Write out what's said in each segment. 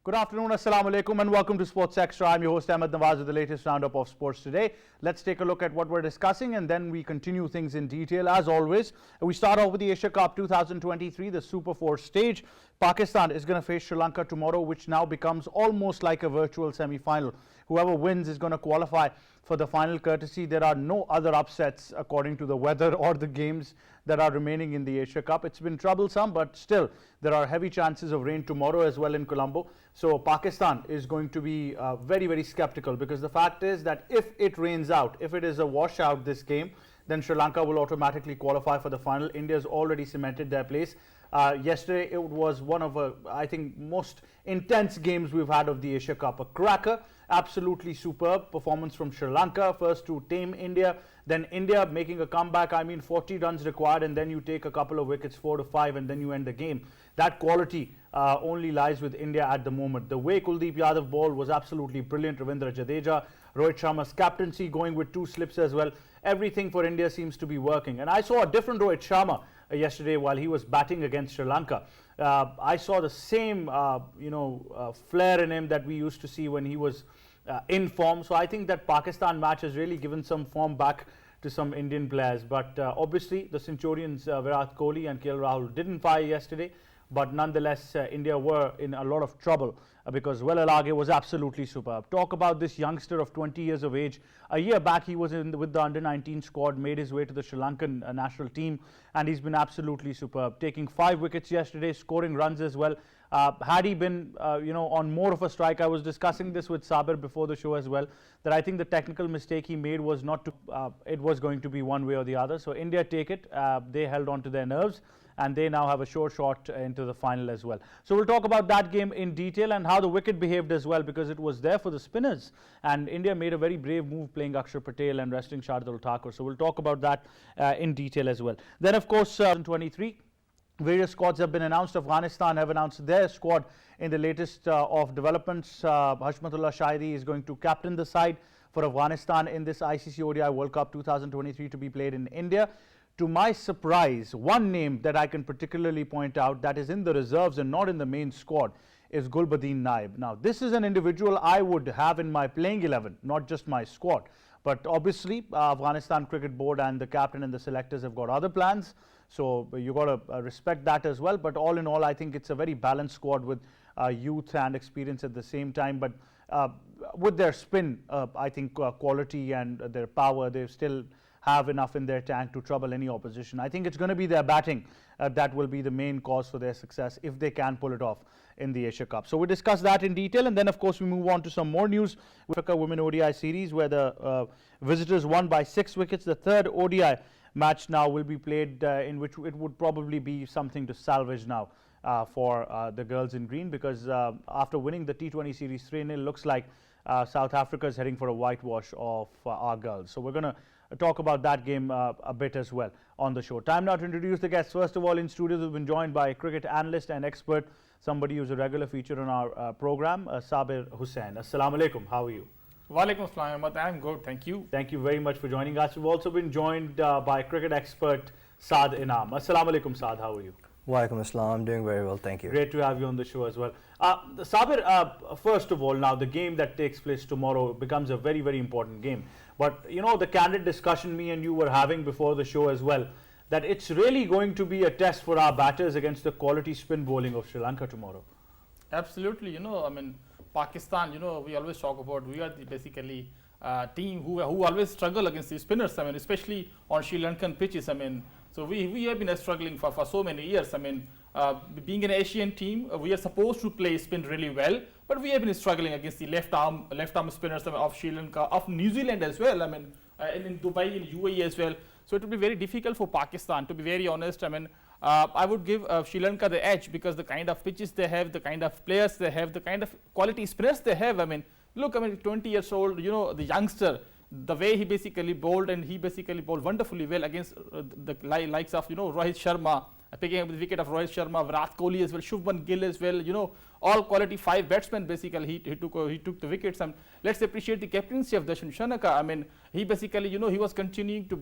Good afternoon, assalamu alaikum, and welcome to Sports Extra. I'm your host Ahmed Nawaz with the latest roundup of sports today. Let's take a look at what we're discussing and then we continue things in detail. As always, we start off with the Asia Cup 2023, the Super 4 stage. Pakistan is going to face Sri Lanka tomorrow, which now becomes almost like a virtual semi-final. Whoever wins is going to qualify for the final courtesy. There are no other upsets according to the weather or the games that are remaining in the Asia Cup. It's been troublesome, but still there are heavy chances of rain tomorrow as well in Colombo. So Pakistan is going to be very, very skeptical, because the fact is that if it rains out, if it is a washout this game, then Sri Lanka will automatically qualify for the final. India has already cemented their place. Yesterday it was one of I think most intense games we've had of the Asia Cup. A cracker, absolutely superb performance from Sri Lanka, first to tame India, then India making a comeback. I mean, 40 runs required, and then you take a couple of wickets, 4 to 5, and then you end the game. That quality only lies with India at the moment. The way Kuldeep Yadav bowled was absolutely brilliant. Ravindra Jadeja, Rohit Sharma's captaincy going with 2 slips as well. Everything for India seems to be working. And I saw a different Rohit Sharma yesterday while he was batting against Sri Lanka. I saw the same, flair in him that we used to see when he was in form. So I think that Pakistan match has really given some form back to some Indian players. But obviously the Centurions Virat Kohli and KL Rahul didn't fire yesterday. But nonetheless, India were in a lot of trouble because Wellalage was absolutely superb. Talk about this youngster of 20 years of age. A year back, he was with the under-19 squad, made his way to the Sri Lankan national team, and he's been absolutely superb. Taking 5 wickets yesterday, scoring runs as well. Had he been, on more of a strike, I was discussing this with Sabir before the show as well, that I think the technical mistake he made was not to, it was going to be one way or the other. So India take it. They held on to their nerves, and they now have a sure shot into the final as well. So we'll talk about that game in detail and how the wicket behaved as well, because it was there for the spinners, and India made a very brave move playing Akshar Patel and resting Shardul Thakur. So we'll talk about that in detail as well. Then of course 2023, various squads have been announced. Afghanistan have announced their squad in the latest of developments. Hashmatullah Shahidi is going to captain the side for Afghanistan in this ICC ODI World Cup 2023 to be played in India. To my surprise, one name that I can particularly point out that is in the reserves and not in the main squad is Gulbadin Naib. Now, this is an individual I would have in my playing 11, not just my squad. But obviously, Afghanistan Cricket Board and the captain and the selectors have got other plans. So you got to respect that as well. But all in all, I think it's a very balanced squad with youth and experience at the same time. But with their spin, I think quality and their power, they still have enough in their tank to trouble any opposition. I think it's going to be their batting that will be the main cause for their success if they can pull it off in the Asia Cup. So we'll discuss that in detail, and then of course we move on to some more news. Africa Women ODI series, where the visitors won by 6 wickets. The third ODI match now will be played in which it would probably be something to salvage now for the girls in green, because after winning the T20 series 3-0, looks like South Africa is heading for a whitewash of our girls. So we're going to talk about that game a bit as well on the show. Time now to introduce the guests. First of all, in studios we've been joined by cricket analyst and expert, somebody who's a regular feature on our program, Sabir Hussain. Assalamu alaikum, how are you? Walaikum assalam, Ahmed. I'm good, thank you. Thank you very much for joining us. We've also been joined by cricket expert Saad Inam. Assalamu alaikum, Saad, how are you? Walaikum assalam, I'm doing very well, thank you. Great to have you on the show as well. Sabir, first of all, now the game that takes place tomorrow becomes a very, very important game. But you know, the candid discussion me and you were having before the show as well, that it's really going to be a test for our batters against the quality spin bowling of Sri Lanka tomorrow. Absolutely, Pakistan, we always talk about, we are basically team who always struggle against the spinners, especially on Sri Lankan pitches, so we have been struggling for so many years. Being an Asian team, we are supposed to play spin really well, but we have been struggling against the left arm spinners of Sri Lanka, of New Zealand as well. In Dubai, in UAE as well. So it will be very difficult for Pakistan, to be very honest. I would give Sri Lanka the edge, because the kind of pitches they have, the kind of players they have, the kind of quality spinners they have. Look, 20 years old, the youngster, the way he basically bowled, and he basically bowled wonderfully well against the likes of Rohit Sharma, picking up the wicket of Rohit Sharma, Virat Kohli as well, Shubman Gill as well, you know, all quality 5 batsmen basically he took the wickets. And let's appreciate the captaincy of Dashan Shanaka. I mean, he basically, you know, he was continuing to,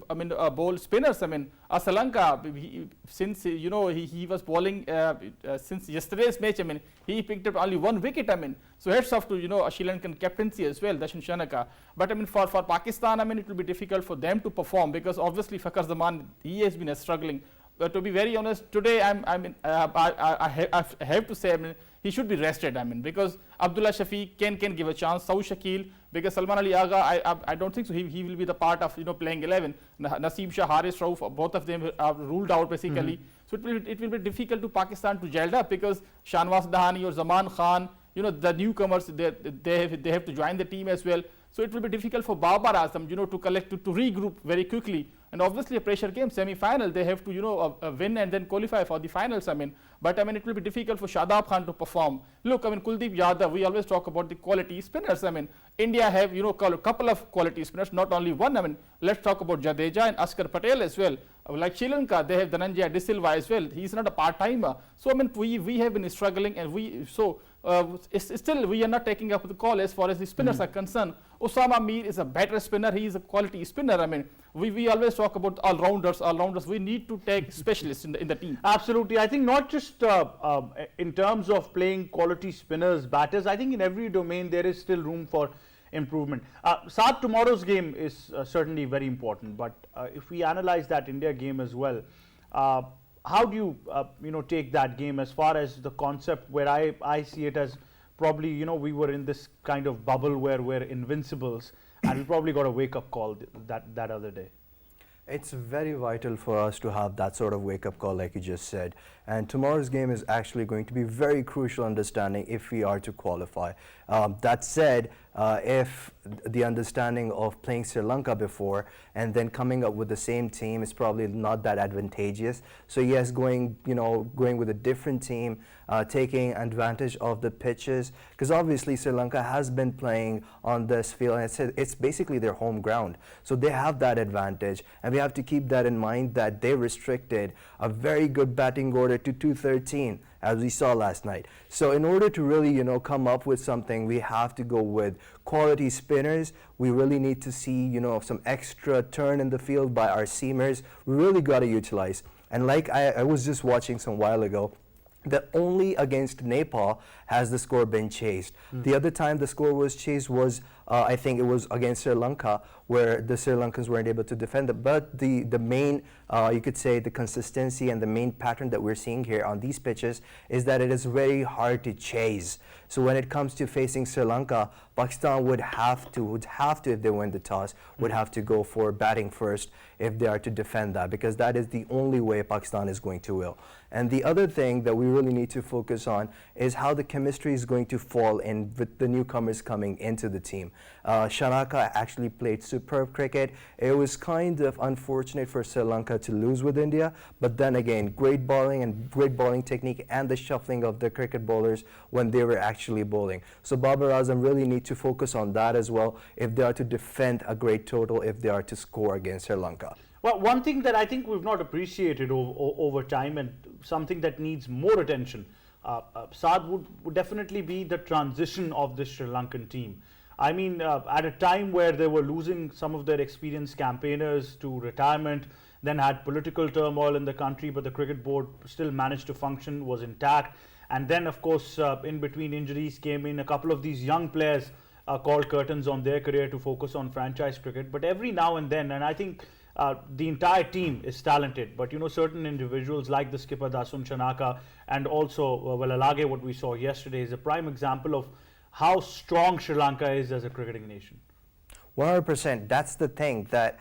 bowl spinners. I mean, Sri Lanka, since, you know, he was bowling since yesterday's match, I mean, he picked up only 1 wicket, I mean. So heads off to, you know, a Sri Lankan captaincy as well, Dashan Shanaka. But I mean, for Pakistan, I mean, it will be difficult for them to perform because obviously Fakhar Zaman, he has been struggling. But to be very honest, today I have to say, I mean, he should be rested, I mean, because Abdullah Shafiq can give a chance, Saud Shakil, because Salman Ali Agha, I don't think so, he will be the part of, you know, playing 11. Naseem Shah, Haris Rauf, both of them are ruled out basically. So it will be difficult to Pakistan to gel up because Shanwaz Dahani or Zaman Khan, you know, the newcomers, they have to join the team as well. So it will be difficult for Babar Azam, you know, to regroup very quickly. And obviously a pressure game, semi-final, they have to, you know, win and then qualify for the finals, I mean. But I mean, it will be difficult for Shadab Khan to perform. Look, I mean, Kuldeep Yadav, we always talk about the quality spinners. I mean, India have, you know, a couple of quality spinners, not only one. I mean, let's talk about Jadeja and Askar Patel as well. Like Sri Lanka, they have Dhananjaya De Silva as well. He's not a part-timer. So, I mean, we have been struggling and still we are not taking up the call as far as the spinners are concerned. Osama Mir is a better spinner. He is a quality spinner. I mean, we always talk about all-rounders. We need to take specialists in the team. Absolutely. I think not just in terms of playing quality spinners, batters. I think in every domain there is still room for improvement. Saad, tomorrow's game is certainly very important. But if we analyze that India game as well, how do you take that game as far as the concept where I see it as probably, you know, we were in this kind of bubble where we're invincibles and we probably got a wake-up call that other day. It's very vital for us to have that sort of wake-up call like you just said. And tomorrow's game is actually going to be very crucial understanding if we are to qualify. That said, if the understanding of playing Sri Lanka before and then coming up with the same team is probably not that advantageous. So yes, going with a different team, taking advantage of the pitches, because obviously Sri Lanka has been playing on this field and it's basically their home ground. So they have that advantage, and we have to keep that in mind that they restricted a very good batting order to 213 as we saw last night. So in order to really, come up with something, we have to go with quality spinners. We really need to see, some extra turn in the field by our seamers. We really got to utilize. And like I was just watching some while ago, that only against Nepal has the score been chased. The other time the score was chased was, I think it was against Sri Lanka, where the Sri Lankans weren't able to defend it. But the main, you could say, the consistency and the main pattern that we're seeing here on these pitches is that it is very hard to chase. So when it comes to facing Sri Lanka, Pakistan would have to, if they win the toss, would have to go for batting first if they are to defend that, because that is the only way Pakistan is going to win. And the other thing that we really need to focus on is how the chemistry is going to fall in with the newcomers coming into the team. Shanaka actually played superb cricket. It was kind of unfortunate for Sri Lanka to lose with India, but then again, great bowling technique and the shuffling of the cricket bowlers when they were actually bowling. So Babar Azam really need to focus on that as well if they are to defend a great total, if they are to score against Sri Lanka. Well, one thing that I think we've not appreciated over time, and something that needs more attention, Saad, would definitely be the transition of the Sri Lankan team. I mean, at a time where they were losing some of their experienced campaigners to retirement, then had political turmoil in the country, but the cricket board still managed to function, was intact. And then, of course, in between injuries came in a couple of these young players called curtains on their career to focus on franchise cricket. But every now and then, and I think the entire team is talented, but certain individuals like the skipper Dasun Shanaka and also Alage, what we saw yesterday, is a prime example of how strong Sri Lanka is as a cricketing nation. 100%. That's the thing that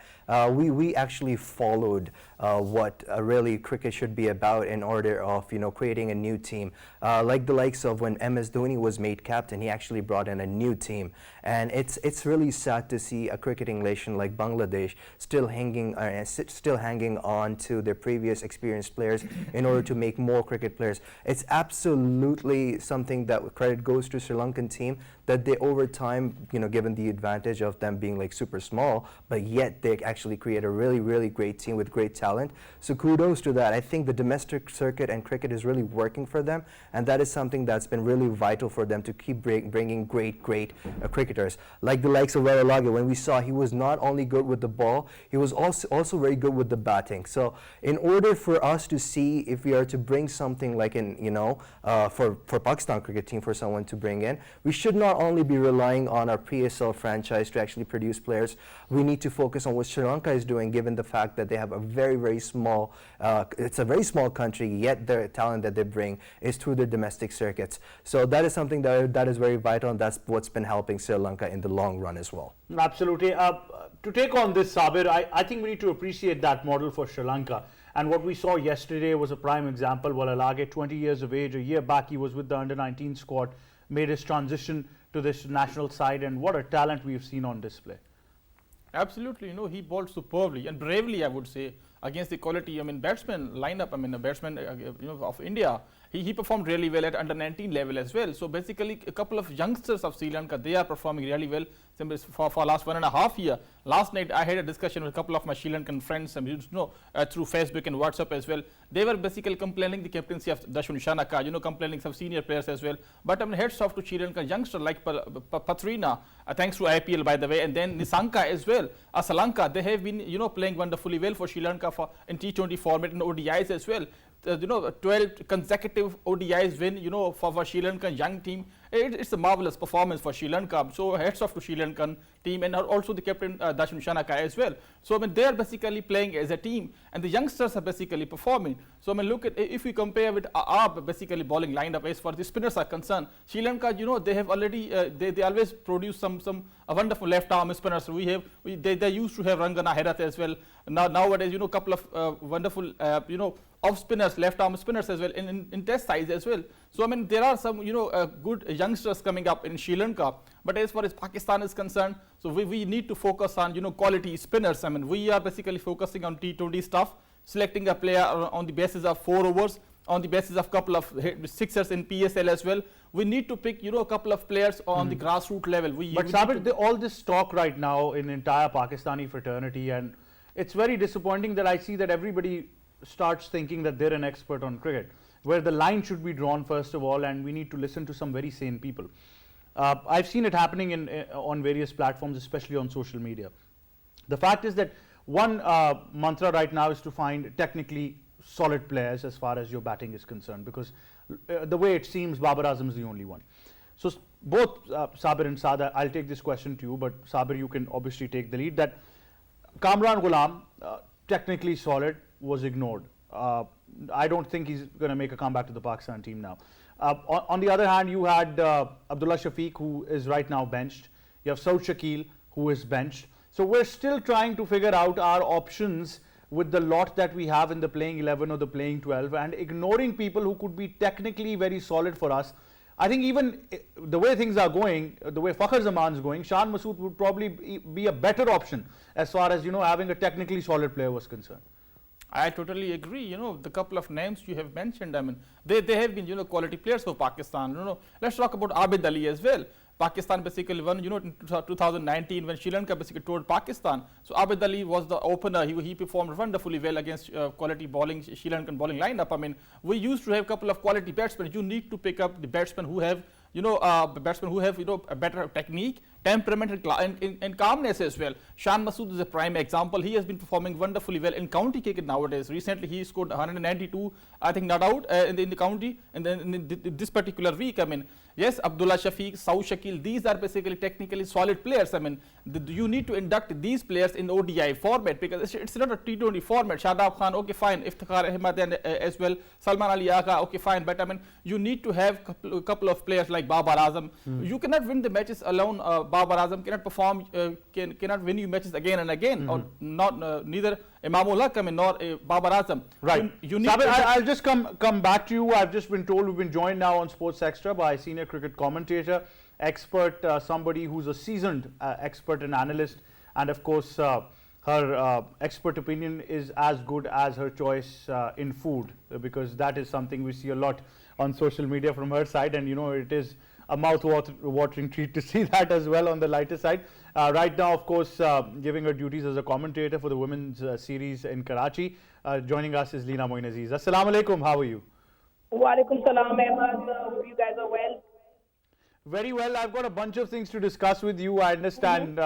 we actually followed what really cricket should be about in order of creating a new team. Like the likes of when MS Dhoni was made captain, he actually brought in a new team, and it's really sad to see a cricketing nation like Bangladesh still hanging on to their previous experienced players in order to make more cricket players. It's absolutely something that credit goes to Sri Lankan team that they over time, given the advantage of them being being like super small, but yet they actually create a really, really great team with great talent. So kudos to that. I think the domestic circuit and cricket is really working for them, and that is something that's been really vital for them to keep bringing great cricketers. Like the likes of Walalage, when we saw he was not only good with the ball, he was also very good with the batting. So in order for us to see if we are to bring something like for Pakistan cricket team, for someone to bring in, we should not only be relying on our PSL franchise to actually produce players. We need to focus on what Sri Lanka is doing, given the fact that they have a very, very small, it's a very small country, yet the talent that they bring is through their domestic circuits. So that is something that is very vital, and that's what's been helping Sri Lanka in the long run as well. Absolutely. To take on this, Sabir, I think we need to appreciate that model for Sri Lanka. And what we saw yesterday was a prime example. Walalage, 20 years of age, a year back he was with the under-19 squad, made his transition to this national side, and what a talent we've seen on display. Absolutely, he bowled superbly and bravely, I would say, against the quality, batsman lineup, a batsman, of India. He performed really well at under-19 level as well. So basically, a couple of youngsters of Sri Lanka, they are performing really well for last 1.5 years. Last night, I had a discussion with a couple of my Sri Lankan friends, through Facebook and WhatsApp as well. They were basically complaining the captaincy of Dashun Shanaka, complaining some senior players as well. But heads off to Sri Lanka youngster like Patrina, thanks to IPL by the way, and then Nisanka as well. Asalanka, they have been playing wonderfully well for Sri Lanka in T20 format and ODIs as well. 12 consecutive ODIs win, for Sri Lankan young team. It's a marvelous performance for Sri Lanka. So hats off to Sri Lankan team and also the captain Dashun Shanaka as well. So they are basically playing as a team, and the youngsters are basically performing. So look at, if we compare with our basically bowling lineup as far as the spinners are concerned, Sri Lanka, they have already they always produce some wonderful left arm spinners. They used to have Rangana Herath as well. Nowadays, couple of wonderful off spinners, left arm spinners as well in test size as well. So there are some good youngsters coming up in Sri Lanka. But as far as Pakistan is concerned, so we need to focus on quality spinners. We are basically focusing on T20 stuff, selecting a player on the basis of 4 overs, on the basis of couple of sixers in PSL as well. We need to pick a couple of players on the grassroots level. But Sabir, all this talk right now in entire Pakistani fraternity, and it's very disappointing that I see that everybody starts thinking that they're an expert on cricket, where the line should be drawn first of all, and we need to listen to some very sane people. I've seen it happening on various platforms, especially on social media. The fact is that one mantra right now is to find technically solid players as far as your batting is concerned, because the way it seems, Babar Azam is the only one. So both Sabir and Sada, I'll take this question to you, but Sabir, you can obviously take the lead. That Kamran Ghulam, technically solid, was ignored. I don't think he's going to make a comeback to the Pakistan team now. On the other hand, you had Abdullah Shafiq, who is right now benched. You have Saud Shakil, who is benched. So we're still trying to figure out our options with the lot that we have in the playing 11 or the playing 12, and ignoring people who could be technically very solid for us. I think even the way things are going, the way Fakhar Zaman is going, Shan Masood would probably be a better option as far as having a technically solid player was concerned. I totally agree. The couple of names you have mentioned, they have been, quality players for Pakistan. Let's talk about Abid Ali as well. Pakistan basically won, in 2019 when Sri Lanka basically toured Pakistan. So Abid Ali was the opener. He performed wonderfully well against quality bowling, Sri Lankan bowling lineup. We used to have a couple of quality batsmen. You need to pick up the batsmen who have, a better technique, temperament and calmness as well. Shan Masood is a prime example. He has been performing wonderfully well in county cricket nowadays. Recently, he scored 192, I think, not out in the county, and then in this particular week. Yes, Abdullah Shafiq, Saud Shakil, these are basically technically solid players. You need to induct these players in ODI format, because it's not a T20 format. Shadab Khan, okay, fine. Iftikhar Ahmed as well. Salman Ali Agha, okay, fine. But you need to have a couple of players like Babar Azam. You cannot win the matches alone. Babar Azam cannot perform, cannot win you matches again and again, or not neither Imamul Haq nor Babar Azam. Right. You need Sabir, I'll just come back to you. I've just been told we've been joined now on Sports Extra by a senior cricket commentator, expert, somebody who's a seasoned expert and analyst, and of course her expert opinion is as good as her choice in food, because that is something we see a lot on social media from her side, and it is a mouth-watering treat to see that as well on the lighter side. Right now, of course, giving her duties as a commentator for the women's series in Karachi. Joining us is Leena Moin Aziz. Assalamu alaikum, how are you? Walaikum salam, Ahmad. Hope you guys are well. Very well. I've got a bunch of things to discuss with you. I understand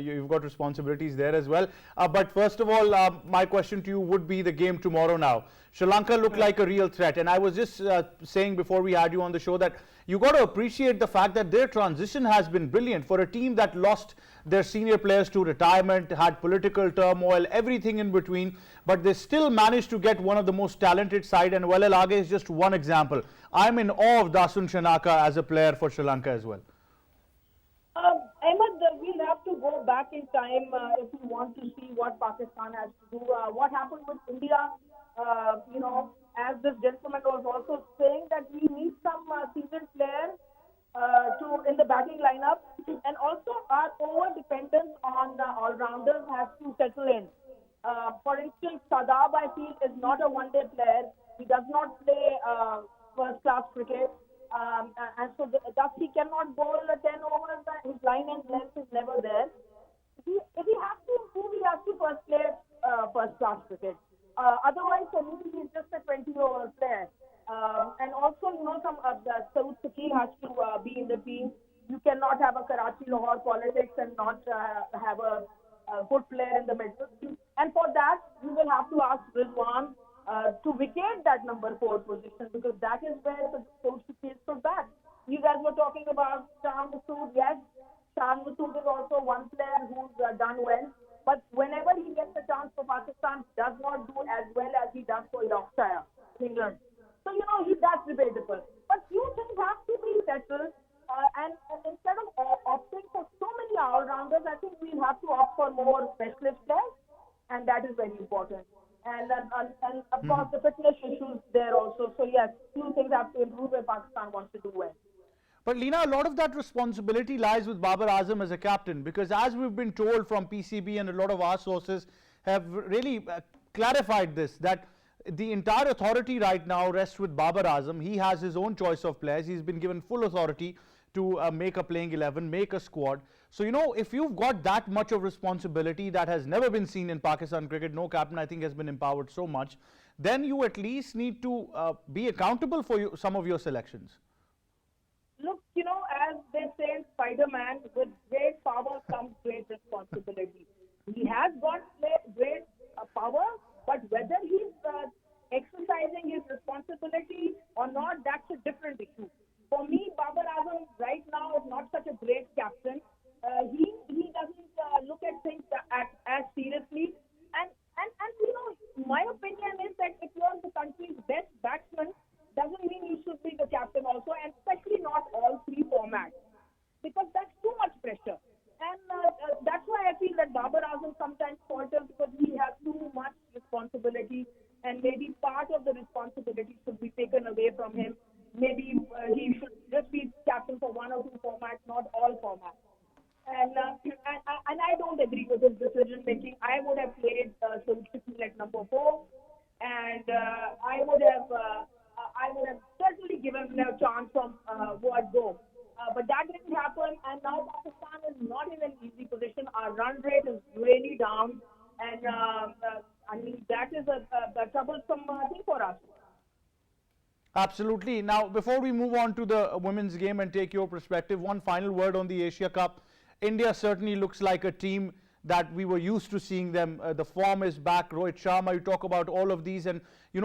you've got responsibilities there as well. But first of all, my question to you would be the game tomorrow now. Sri Lanka looked like a real threat. And I was just saying before we had you on the show that you got to appreciate the fact that their transition has been brilliant for a team that lost their senior players to retirement, had political turmoil, everything in between. But they still managed to get one of the most talented side. And Well Alage is just one example. I'm in awe of Dasun Shanaka as a player for Sri Lanka as well. Ahmad, we'll have to go back in time if we want to see what Pakistan has to do. What happened with India, as this gentleman was also saying that we need some seasoned players in the batting lineup, and also our over dependence on the all-rounders has to settle in. For instance, Sadab, I feel, is not a one-day player. He does not play first-class cricket. And so thus he cannot bowl 10 overs. His line and length is never there. If he has to improve, he has to first play first-class cricket. Otherwise, for me, he's just a 20-over player. And also, Saud Shakil has to be in the team. You cannot have a Karachi-Lahore politics and not have a good player in the middle. And for that, you will have to ask Rizwan to vacate that number 4 position, because that is where the Saud Shakil stood back. You guys were talking about Shan Masood. Yes, Shan Masood is also one player who's done well. But whenever he gets a chance for Pakistan, does not do as well as he does for Yorkshire, England. So, that's debatable. But few things have to be settled. And instead of opting for so many all-rounders, I think we'll have to opt for more specialist players. And that is very important. And of course, the fitness issues there also. So, yes, few things have to improve if Pakistan wants to do well. But Leena, a lot of that responsibility lies with Babar Azam as a captain, because as we've been told from PCB and a lot of our sources have really clarified this, that the entire authority right now rests with Babar Azam. He has his own choice of players. He's been given full authority to make a playing 11, make a squad. So, if you've got that much of responsibility that has never been seen in Pakistan cricket, no captain I think has been empowered so much, then you at least need to be accountable for some of your selections. Look, as they say in Spider-Man, with great power comes great responsibility. He has got great power, but whether he's exercising his responsibility or not, that's a different issue. For me, Babar Azam right now is not such a great captain. He doesn't look at things as seriously. And my opinion is that if you're the country's best batsman, doesn't mean you should be the captain also, and especially not all 3 formats, because that's too much pressure. And that's why I feel that Babar Azam sometimes falters, because he has too much responsibility, and maybe part of the responsibility should be taken away from him. Maybe he should just be captain for 1 or 2 formats, not all formats. And I don't agree with his decision making. I would have played Saud Shakil at number 4, and I would have certainly given him a chance from Ward Go. But that didn't happen, and now Pakistan is not in an easy position. Our run rate is really down, and that is a troublesome thing for us. Absolutely. Now, before we move on to the women's game and take your perspective, one final word on the Asia Cup. India certainly looks like a team that we were used to seeing them. The form is back. Rohit Sharma, you talk about all of these, and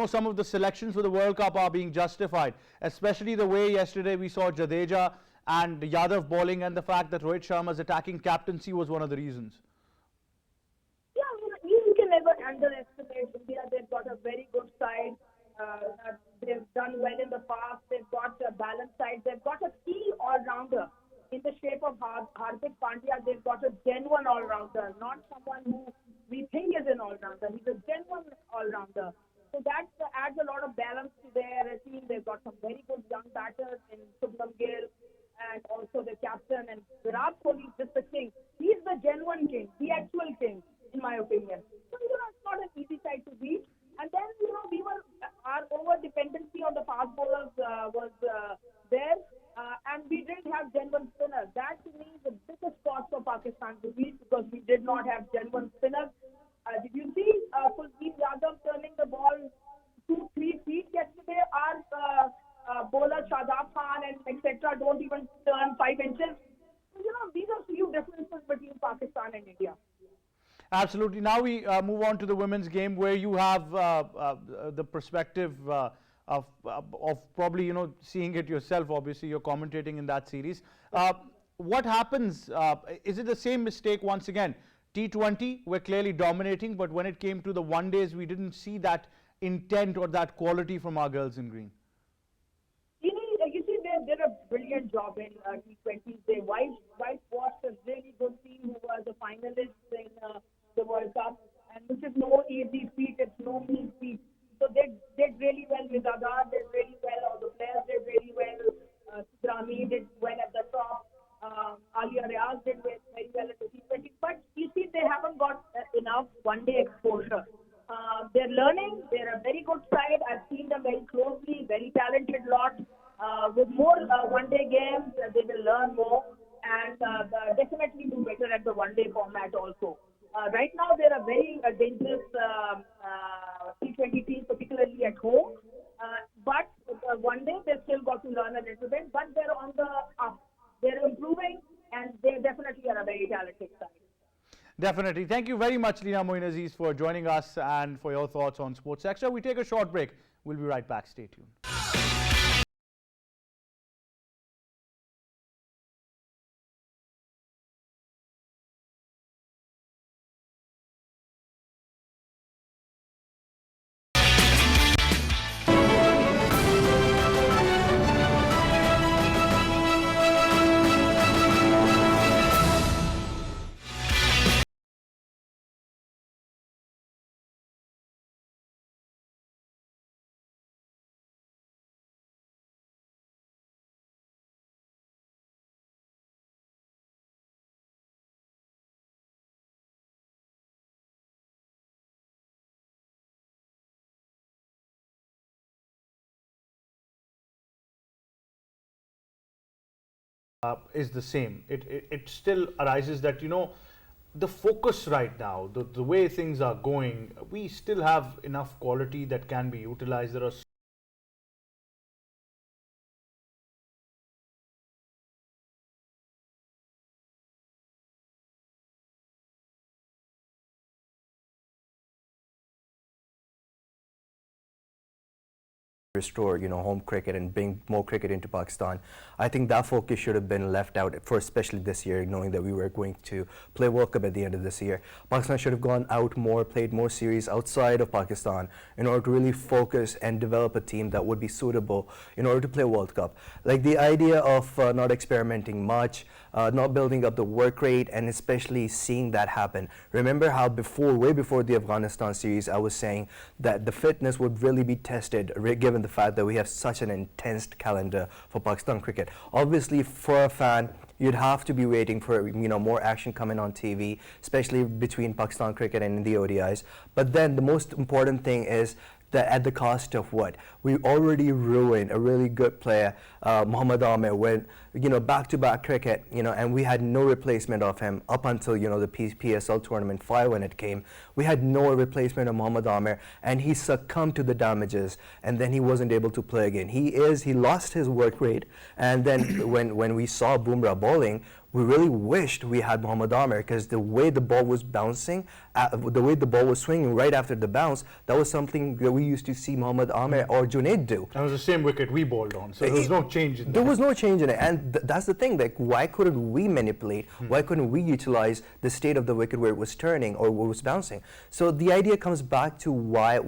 some of the selections for the World Cup are being justified, especially the way yesterday we saw Jadeja and Yadav bowling, and the fact that Rohit Sharma's attacking captaincy was one of the reasons. Yeah, you can never underestimate India. They've got a very good side. They've done well in the past. They've got a balanced side. They've got a key all-rounder in the shape of Hardik Pandya. They've got a genuine all-rounder, not someone who we think is an all-rounder. He's a genuine all-rounder. So that adds a lot of balance to their team. They've got some very good young batters in Shubham Gill, and also the captain. And Virat Kohli is just the king. He's the genuine king, the actual king, in my opinion. So, it's not an easy side to beat. And then, our over dependency on the fast bowlers was there. and we didn't have genuine spinners. That to me is the biggest cost for Pakistan to beat because we did not have genuine spinners. Did you see Kuldeep Yadav turning the ball 2-3 feet yesterday? Our bowler Shadab Khan and etc. don't even turn 5 inches. So, these are few differences between Pakistan and India. Absolutely. Now we move on to the women's game, where you have the perspective of probably seeing it yourself. Obviously, you're commentating in that series. What happens? Is it the same mistake once again? T20, we're clearly dominating, but when it came to the one days, we didn't see that intent or that quality from our girls in green. You see, they did a brilliant job in T20s. They whitewashed a really good team who was a finalist in the World Cup, and which is no easy feat. It's no mean feat. So they did really well. Mizadar did really well. All the players did really well. Sidrami did well at the top. Alia Riaz did very well at the T20. But you see, they haven't got enough one-day exposure. They're learning. They're a very good side. I've seen them very closely. Very talented lot. With more one-day games, they will learn more and definitely do better at the one-day format also. Right now, they're a very dangerous T20 team, particularly at home. But one day, they still got to learn a little bit. But they're on the up. They're improving, and they definitely are a very talented side. Definitely. Thank you very much, Leena Moin Aziz, for joining us and for your thoughts on Sports Extra. We take a short break. We'll be right back. Stay tuned. Is the same. It still arises that, the focus right now, the way things are going, we still have enough quality that can be utilized. There are restore, home cricket and bring more cricket into Pakistan. I think that focus should have been left out for especially this year, knowing that we were going to play World Cup at the end of this year. Pakistan should have gone out more, played more series outside of Pakistan in order to really focus and develop a team that would be suitable in order to play World Cup. Like the idea of not experimenting much, not building up the work rate, and especially seeing that happen. Remember how way before the Afghanistan series, I was saying that the fitness would really be tested given the fact that we have such an intense calendar for Pakistan cricket. Obviously, for a fan, you'd have to be waiting for more action coming on TV, especially between Pakistan cricket and the ODIs. But then the most important thing is that at the cost of what? We already ruined a really good player, Mohammad Amir, when back-to-back cricket, and we had no replacement of him up until the PSL tournament 5 when it came. We had no replacement of Mohammad Amir, and he succumbed to the damages, and then he wasn't able to play again. He lost his work rate, and then when we saw Bumrah bowling, we really wished we had Mohammad Amir, because the way the ball was bouncing, the way the ball was swinging right after the bounce, that was something that we used to see Mohammad Amir or Junaid do. That was the same wicket we bowled on, so there was no change in that. There was no change in it, and that's the thing. Like, why couldn't we manipulate? Why couldn't we utilize the state of the wicket where it was turning or where it was bouncing? So the idea comes back to why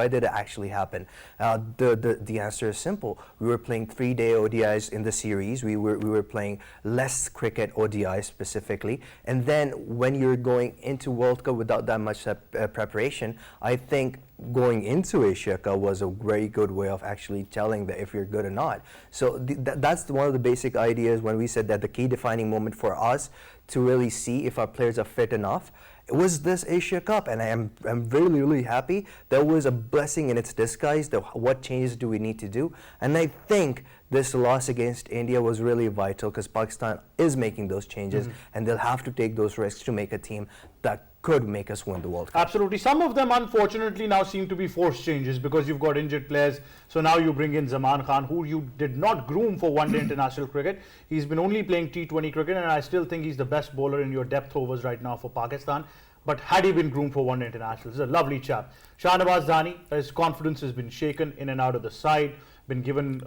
did it actually happen? The answer is simple. We were playing 3-day ODIs in the series. We were playing less cricket ODI specifically, and then when you're going into World Cup without that much preparation, I think going into Asia Cup was a very good way of actually telling that if you're good or not. So that's one of the basic ideas when we said that the key defining moment for us to really see if our players are fit enough was this Asia Cup, and I'm really, really happy. There was a blessing in its disguise. What changes do we need to do? And I think this loss against India was really vital because Pakistan is making those changes, and they'll have to take those risks to make a team that could make us win the World Cup. Absolutely. Some of them, unfortunately, now seem to be forced changes because you've got injured players. So now you bring in Zaman Khan, who you did not groom for one-day international cricket. He's been only playing T20 cricket, and I still think he's the best bowler in your depth overs right now for Pakistan. But had he been groomed for one-day international, he's a lovely chap. Shahnawaz Dhani, his confidence has been shaken in and out of the side. Been given,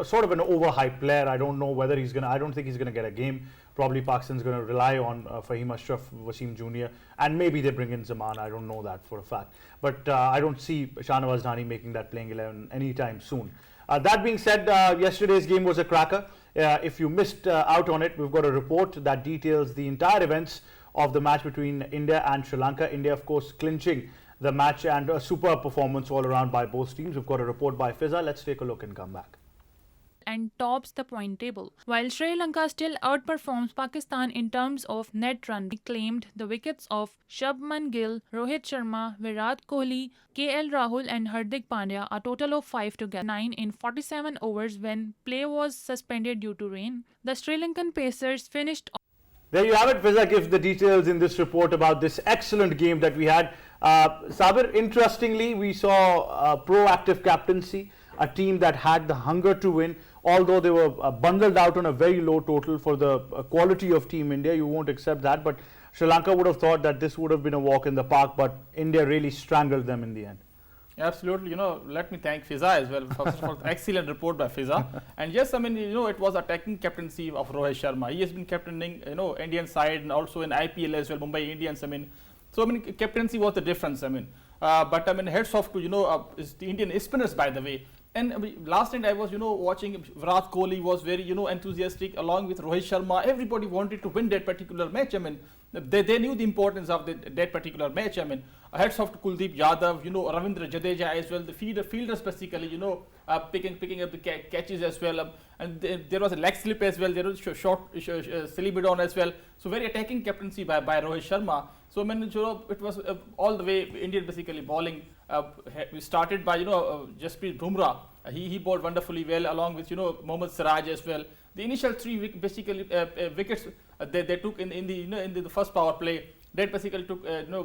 sort of an overhyped player. I don't know whether he's gonna. I don't think he's gonna get a game. Probably Pakistan's gonna rely on Fahim Ashraf, Wasim Jr. and maybe they bring in Zaman. I don't know that for a fact. But I don't see Shahnawaz Dhani making that playing 11 anytime soon. That being said, yesterday's game was a cracker. If you missed out on it, we've got a report that details the entire events of the match between India and Sri Lanka. India, of course, clinching the match, and a superb performance all around by both teams. We've got a report by Fiza. Let's take a look and come back. And tops the point table. While Sri Lanka still outperforms Pakistan in terms of net run, claimed the wickets of Shubman Gill, Rohit Sharma, Virat Kohli, KL Rahul and Hardik Pandya, a total of 5 to get 9 in 47 overs when play was suspended due to rain. The Sri Lankan Pacers finished. There you have it. Fiza gives the details in this report about this excellent game that we had. Sabir, interestingly, we saw proactive captaincy, a team that had the hunger to win, although they were bundled out on a very low total for the quality of Team India. You won't accept that, but Sri Lanka would have thought that this would have been a walk in the park, but India really strangled them in the end. Absolutely, let me thank Fiza as well for excellent report by Fiza. And yes, it was attacking captaincy of Rohit Sharma. He has been captaining, Indian side and also in IPL as well, Mumbai Indians. Captaincy was the difference. But heads off to the Indian spinners, by the way. And last night I was watching. Virat Kohli was very enthusiastic along with Rohit Sharma. Everybody wanted to win that particular match. They knew the importance of that particular match. Heads off to Kuldeep Yadav, Ravindra Jadeja as well. The fielders basically, picking up the catches as well. And there was a leg slip as well. There was short silly bidon as well. So very attacking captaincy by Rohit Sharma. So it was all the way Indian basically bowling. We started by Jasprit Bumrah. He bowled wonderfully well along with Mohammad Siraj as well. The initial 3 wickets they took in the first power play. That basically took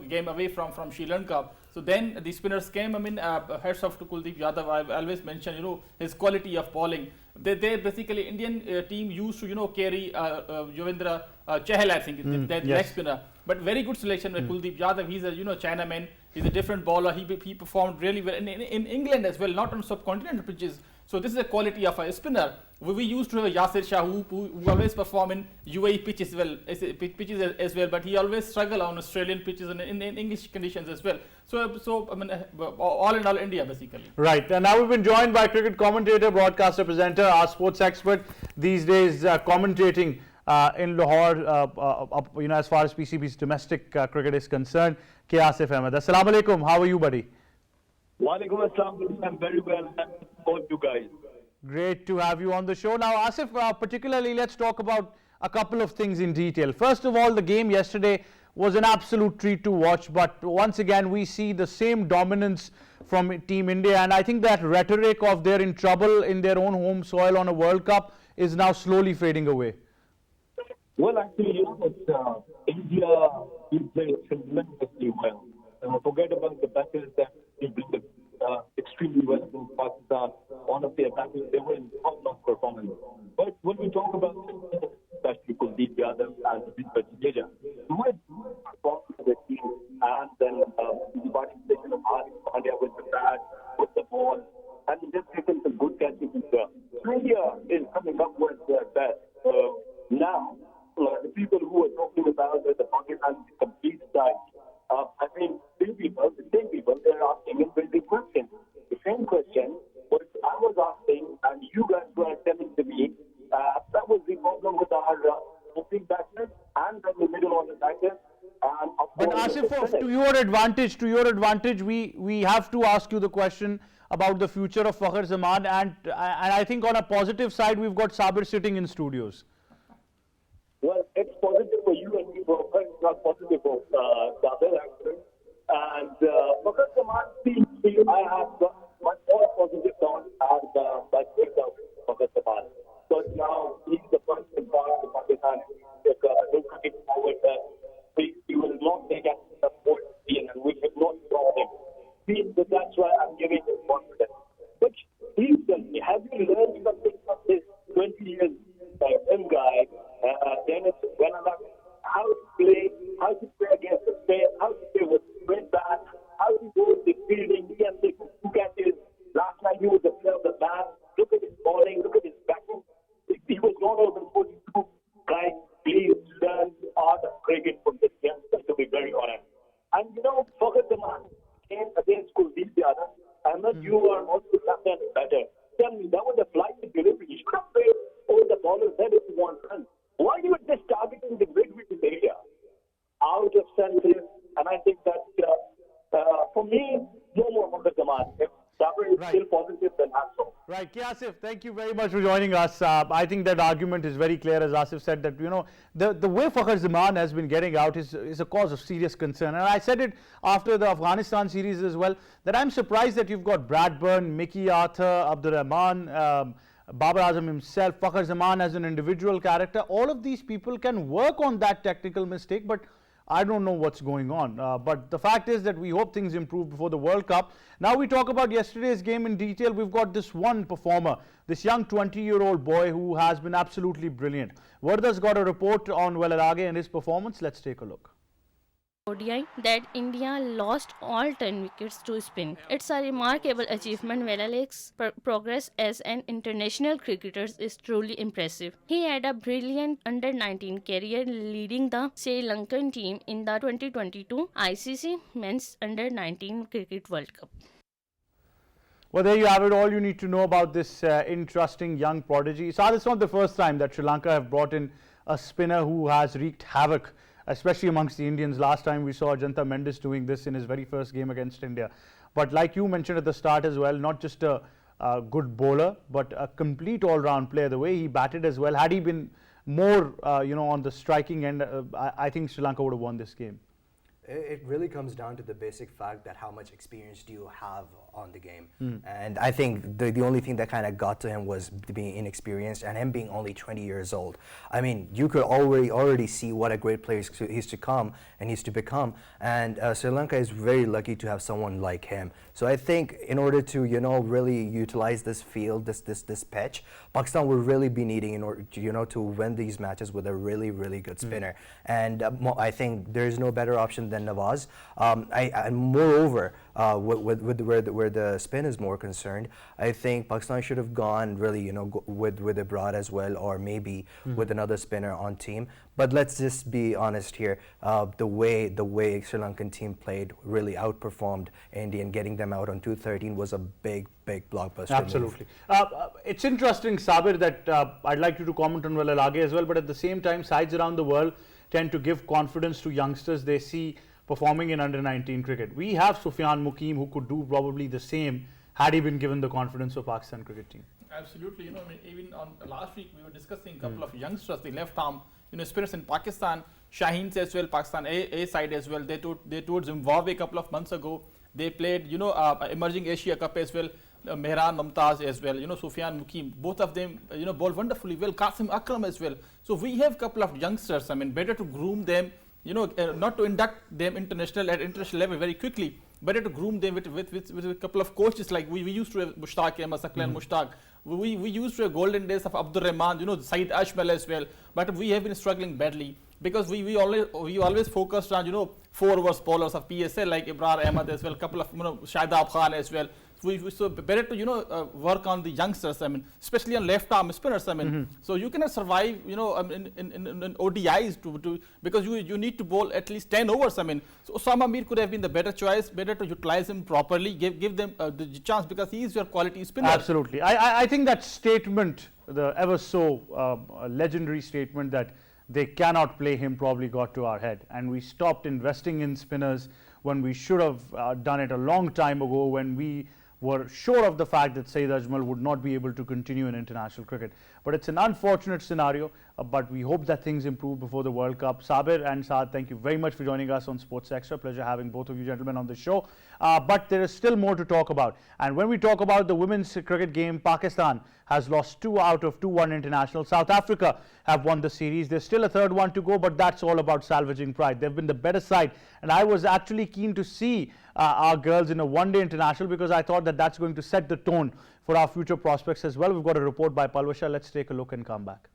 game away from Sri Lanka. So then the spinners came. Heads off to Kuldeep Yadav. I always mention his quality of bowling. They basically Indian team used to carry Yuvendra Chahal, I think, that leg spinner. But very good selection by Kuldeep Yadav. He's a Chinaman. He's a different bowler. He performed really well in England as well, not on subcontinental pitches. So this is the quality of a spinner. We used to have a Yasir Shah who always perform in UAE pitches as well, but he always struggle on Australian pitches and in English conditions as well. So all in all, India basically. Right, and now we've been joined by cricket commentator, broadcaster, presenter, our sports expert these days, commentating in Lahore, as far as PCB's domestic cricket is concerned, K. Asif Ahmed. Assalamu alaikum. How are you, buddy? Walaikum assalam. I'm very well. All you guys. Great to have you on the show. Now, Asif, particularly, let's talk about a couple of things in detail. First of all, the game yesterday was an absolute treat to watch, but once again, we see the same dominance from Team India, and I think that rhetoric of they're in trouble in their own home soil on a World Cup is now slowly fading away. Well, actually, India played tremendously well. Forget about the battles that they played extremely well against Pakistan. Honestly, they were in top-notch performance. But when we talk about especially Kuldeep Yadav and Ravindra Jadeja, who had performed for the team, and then the participation of Hardik Pandya with the bat, with the ball, and just taking some good catches as well. India is coming up with their best. Now, the people who are talking about the Pakistan complete side, I mean, the same people, they're asking a very big question. The same question which I was asking, and you guys were telling to me, that was the problem with our opening batsmen and then the middle order batters. But Asif, to your advantage, we have to ask you the question about the future of Fakhar Zaman, and I think on a positive side, we've got Sabir sitting in studios. Well, it's positive for you and me, but it's not positive for Sabir, actually. And Fakhar Zaman, see, I have much more positive thoughts and by breakdown Fakhar Zaman. So now he's the first in Pakistan looking forward that he will not take any support and we will not stop him. That's why I'm giving him confidence. But please tell me, have you learned something from this 20 years young guy, Dennis Venala, how to play against the Spain, how to play with straight back, how to go with the fielding, he can take 2 catches. Last night he was the player of the match. Look at his bowling, look at his batting. He was not over 42. Guys, please learn the art of cricket from this youngster, to be very honest. And you know, Fakhar Zaman came against Kuldeep Yadav. Ahmed, you are also captain better. Tell me, that was a flight delivery. You should have played over the baller's head if you want runs. Why are you just targeting the mid-wicket area? Out of senses, and I think that for me, no more Fakhar Zaman. If Sabir is still positive, then have so. Right, Asif, thank you very much for joining us. I think that argument is very clear, as Asif said, that the way Fakhar Zaman has been getting out is a cause of serious concern. And I said it after the Afghanistan series as well, that I'm surprised that you've got Bradburn, Mickey Arthur, Abdur Rahman, Babar Azam himself, Fakhar Zaman as an individual character. All of these people can work on that technical mistake, but I don't know what's going on. But the fact is that we hope things improve before the World Cup. Now we talk about yesterday's game in detail. We've got this one performer, this young 20-year-old boy who has been absolutely brilliant. Varda's got a report on Velarage and his performance. Let's take a look. ODI that India lost all 10 wickets to spin. It's a remarkable achievement. Velalage's progress as an international cricketer is truly impressive. He had a brilliant under-19 career leading the Sri Lankan team in the 2022 ICC Men's Under-19 Cricket World Cup. Well, there you have it, all you need to know about this interesting young prodigy. So it's not the first time that Sri Lanka have brought in a spinner who has wreaked havoc, especially amongst the Indians. Last time we saw Ajanta Mendes doing this in his very first game against India. But like you mentioned at the start as well, not just a good bowler, but a complete all-round player. The way he batted as well, had he been more, on the striking end, I think Sri Lanka would have won this game. It really comes down to the basic fact that how much experience do you have on the game. And I think the only thing that kind of got to him was being inexperienced and him being only 20 years old. I mean, you could already see what a great player he's to come and he's to become. And Sri Lanka is very lucky to have someone like him. So I think in order to, really utilize this field, this pitch, Pakistan will really be needing in order, to win these matches with a really, really good spinner. And I think there's no better option than Nawaz. And moreover, with where the spin is more concerned, I think Pakistan should have gone really, with Abroad as well, or maybe with another spinner on team. But let's just be honest here. The way Sri Lankan team played really outperformed India, and getting them out on 213 was a big blockbuster. Absolutely. It's interesting, Sabir, that I'd like you to comment on Velarage as well, but at the same time, sides around the world tend to give confidence to youngsters they see performing in under-19 cricket. We have Sufyan Mukim, who could do probably the same had he been given the confidence of Pakistan cricket team. Absolutely. Even on last week we were discussing a couple of youngsters, the left arm, spinners in Pakistan, Shaheen as well, Pakistan A side as well. They toured Zimbabwe a couple of months ago. They played, emerging Asia Cup as well. Mehran Mumtaz as well, Sufyan Mukim, both of them, bowl wonderfully well. Qasim Akram as well. So we have a couple of youngsters. Better to groom them, not to induct them at international level very quickly. Better to groom them with a couple of coaches like we used to have Mushtaq Ahmed, Saklan Mushtaq. We used to have golden days of Abdur Rahman, Saeed Ashmal as well. But we have been struggling badly because we always focused on 4 overs bowlers of PSL like Ibrar Ahmed as well, couple of Shadab Khan as well. So better to work on the youngsters. Especially on left arm spinners. So you cannot survive in ODIs because you need to bowl at least 10 overs. So Osama Mir could have been the better choice. Better to utilize him properly. Give them the chance because he is your quality spinner. Absolutely. I think that statement, the ever so legendary statement that they cannot play him probably got to our head. And we stopped investing in spinners when we should have done it a long time ago, when we were sure of the fact that Saeed Ajmal would not be able to continue in international cricket. But it's an unfortunate scenario, but we hope that things improve before the World Cup. Sabir and Saad, thank you very much for joining us on Sports Extra. Pleasure having both of you gentlemen on the show. But there is still more to talk about. And when we talk about the women's cricket game, Pakistan has lost 2 out of 2 internationals. South Africa have won the series. There's still a third one to go, but that's all about salvaging pride. They've been the better side. And I was actually keen to see our girls in a one-day international, because I thought that that's going to set the tone for our future prospects as well. We've got a report by Palwasha. Let's take a look and come back.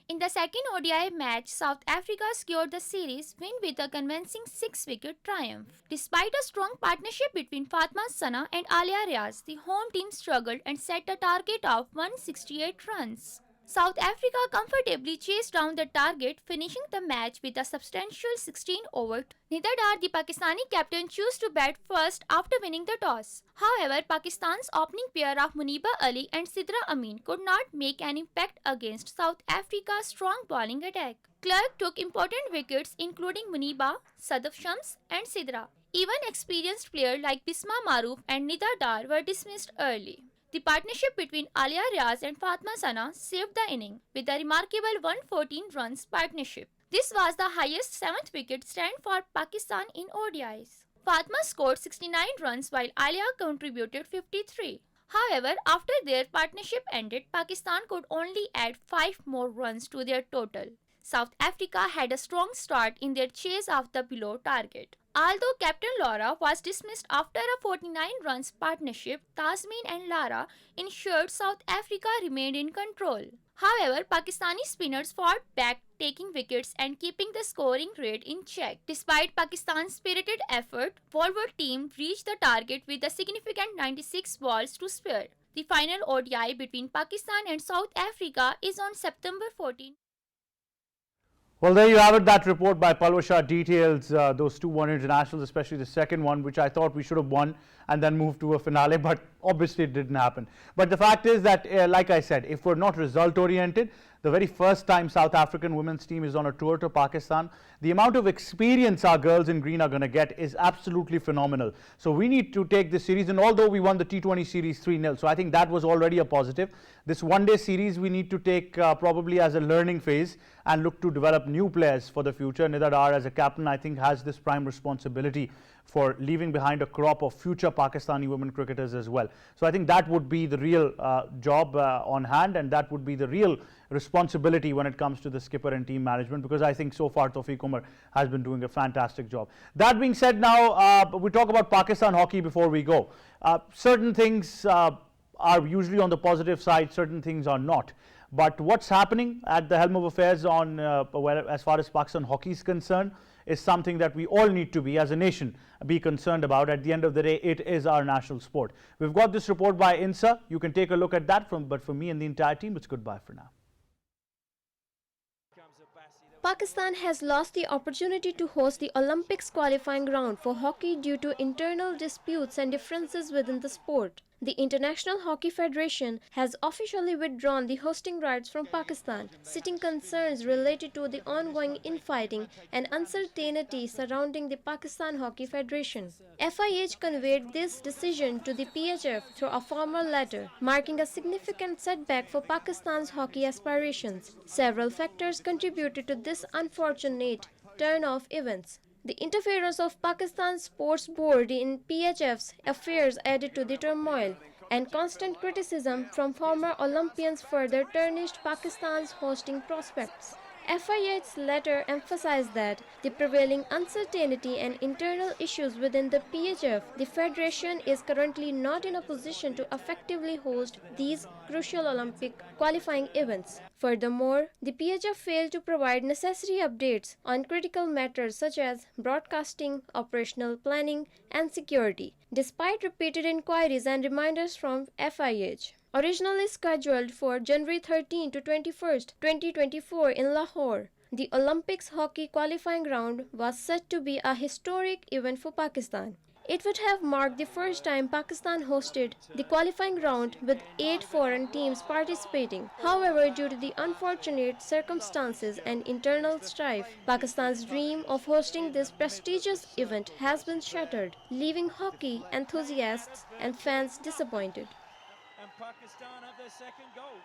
In the second ODI match, South Africa secured the series win with a convincing 6-wicket triumph. Despite a strong partnership between Fatma Sana and Alia Riaz, the home team struggled and set a target of 168 runs. South Africa comfortably chased down the target, finishing the match with a substantial 16 overs. Nidadar, the Pakistani captain, chose to bat first after winning the toss. However, Pakistan's opening pair of Muniba Ali and Sidra Amin could not make an impact against South Africa's strong bowling attack. Clark took important wickets including Muniba, Sadaf Shams and Sidra. Even experienced players like Bisma Maroof and Nidadar were dismissed early. The partnership between Alia Riaz and Fatma Sana saved the inning with a remarkable 114 runs partnership. This was the highest 7th wicket stand for Pakistan in ODIs. Fatma scored 69 runs while Alia contributed 53. However, after their partnership ended, Pakistan could only add 5 more runs to their total. South Africa had a strong start in their chase of the below target. Although Captain Laura was dismissed after a 49 runs partnership, Tasmin and Lara ensured South Africa remained in control. However, Pakistani spinners fought back, taking wickets and keeping the scoring rate in check. Despite Pakistan's spirited effort, Walward team reached the target with a significant 96 balls to spare. The final ODI between Pakistan and South Africa is on September 14. Well, there you have it. That report by Palwasha details those 2 internationals, especially the second one, which I thought we should have won and then moved to a finale, but obviously it didn't happen. But the fact is that, like I said, if we're not result-oriented, the very first time South African women's team is on a tour to Pakistan, the amount of experience our girls in green are going to get is absolutely phenomenal. So we need to take this series, and although we won the T20 series 3-0, so I think that was already a positive. This one-day series we need to take probably as a learning phase and look to develop new players for the future. Nidadar, as a captain, I think has this prime responsibility for leaving behind a crop of future Pakistani women cricketers as well. So I think that would be the real job on hand, and that would be the real responsibility when it comes to the skipper and team management, because I think so far Tawfiq Umar has been doing a fantastic job. That being said, now we talk about Pakistan hockey before we go. Certain things are usually on the positive side, certain things are not. But what's happening at the helm of affairs on as far as Pakistan hockey is concerned is something that we all need to be, as a nation, be concerned about. At the end of the day, it is our national sport. We've got this report by INSA. You can take a look at that, but for me and the entire team, it's goodbye for now. Pakistan has lost the opportunity to host the Olympics qualifying round for hockey due to internal disputes and differences within the sport. The International Hockey Federation has officially withdrawn the hosting rights from Pakistan, citing concerns related to the ongoing infighting and uncertainty surrounding the Pakistan Hockey Federation. FIH conveyed this decision to the PHF through a formal letter, marking a significant setback for Pakistan's hockey aspirations. Several factors contributed to this unfortunate turn of events. The interference of Pakistan's sports board in PHF's affairs added to the turmoil, and constant criticism from former Olympians further tarnished Pakistan's hosting prospects. FIH's letter emphasized that the prevailing uncertainty and internal issues within the PHF, the Federation is currently not in a position to effectively host these crucial Olympic qualifying events. Furthermore, the PHF failed to provide necessary updates on critical matters such as broadcasting, operational planning, and security, despite repeated inquiries and reminders from FIH. Originally scheduled for January 13 to 21, 2024 in Lahore, the Olympics hockey qualifying round was set to be a historic event for Pakistan. It would have marked the first time Pakistan hosted the qualifying round with 8 foreign teams participating. However, due to the unfortunate circumstances and internal strife, Pakistan's dream of hosting this prestigious event has been shattered, leaving hockey enthusiasts and fans disappointed. And Pakistan have their second goal.